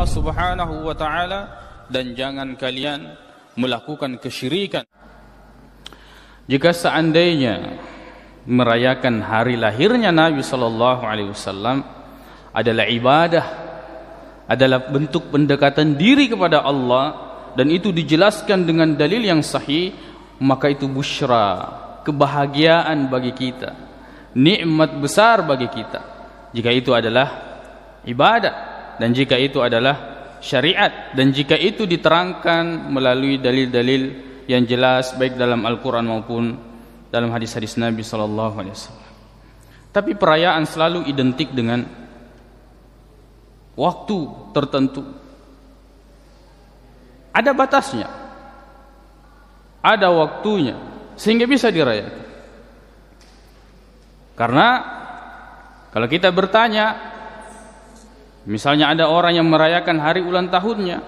Allah Subhanahu wa taala dan jangan kalian melakukan kesyirikan. Jika seandainya merayakan hari lahirnya Nabi sallallahu alaihi wasallam adalah ibadah, adalah bentuk pendekatan diri kepada Allah, dan itu dijelaskan dengan dalil yang sahih, maka itu busyra, kebahagiaan bagi kita, nikmat besar bagi kita jika itu adalah ibadah, dan jika itu adalah syariat, dan jika itu diterangkan melalui dalil-dalil yang jelas baik dalam Al-Quran maupun dalam hadis-hadis Nabi sallallahu alaihi wasallam. Tapi perayaan selalu identik dengan waktu tertentu. Ada batasnya, ada waktunya, sehingga bisa dirayakan. Karena kalau kita bertanya, misalnya ada orang yang merayakan hari ulang tahunnya,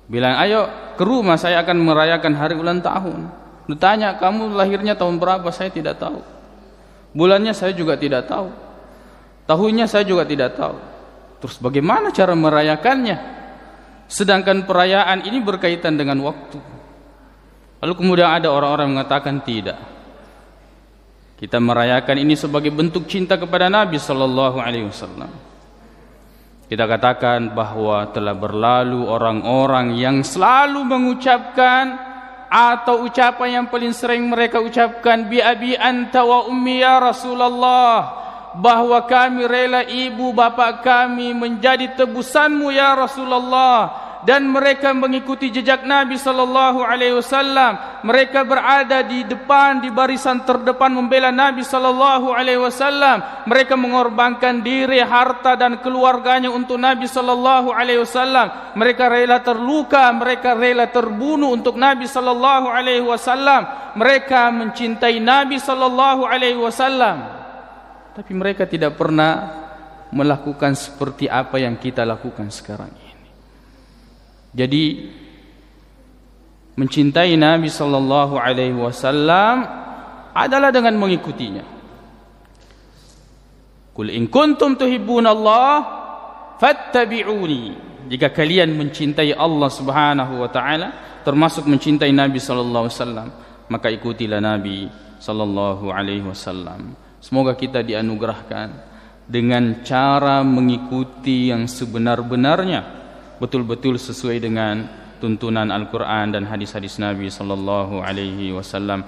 bilang, ayo ke rumah, saya akan merayakan hari ulang tahun. Ditanya, kamu lahirnya tahun berapa? Saya tidak tahu. Bulannya saya juga tidak tahu. Tahunnya saya juga tidak tahu. Terus bagaimana cara merayakannya? Sedangkan perayaan ini berkaitan dengan waktu. Lalu kemudian ada orang-orang mengatakan tidak. Kita merayakan ini sebagai bentuk cinta kepada Nabi sallallahu alaihi wasallam. Kita katakan bahwa telah berlalu orang-orang yang selalu mengucapkan, atau ucapan yang paling sering mereka ucapkan, bi abi anta wa ummi ya Rasulullah, bahwa kami rela ibu bapak kami menjadi tebusanmu ya Rasulullah. Dan mereka mengikuti jejak Nabi sallallahu alaihi wasallam. Mereka berada di depan, di barisan terdepan membela Nabi sallallahu alaihi wasallam. Mereka mengorbankan diri, harta dan keluarganya untuk Nabi sallallahu alaihi wasallam. Mereka rela terluka, mereka rela terbunuh untuk Nabi sallallahu alaihi wasallam. Mereka mencintai Nabi sallallahu alaihi wasallam. Tapi mereka tidak pernah melakukan seperti apa yang kita lakukan sekarang ini. Jadi mencintai Nabi sallallahu alaihi wasallam adalah dengan mengikutinya. Qul in kuntum tuhibbunallah fattabi'uni. Jika kalian mencintai Allah Subhanahu wa taala, termasuk mencintai Nabi sallallahu alaihi wasallam, maka ikutilah Nabi sallallahu alaihi wasallam. Semoga kita dianugerahkan dengan cara mengikuti yang sebenar-benarnya, betul-betul sesuai dengan tuntunan Al-Quran dan hadis-hadis Nabi sallallahu alaihi wasallam.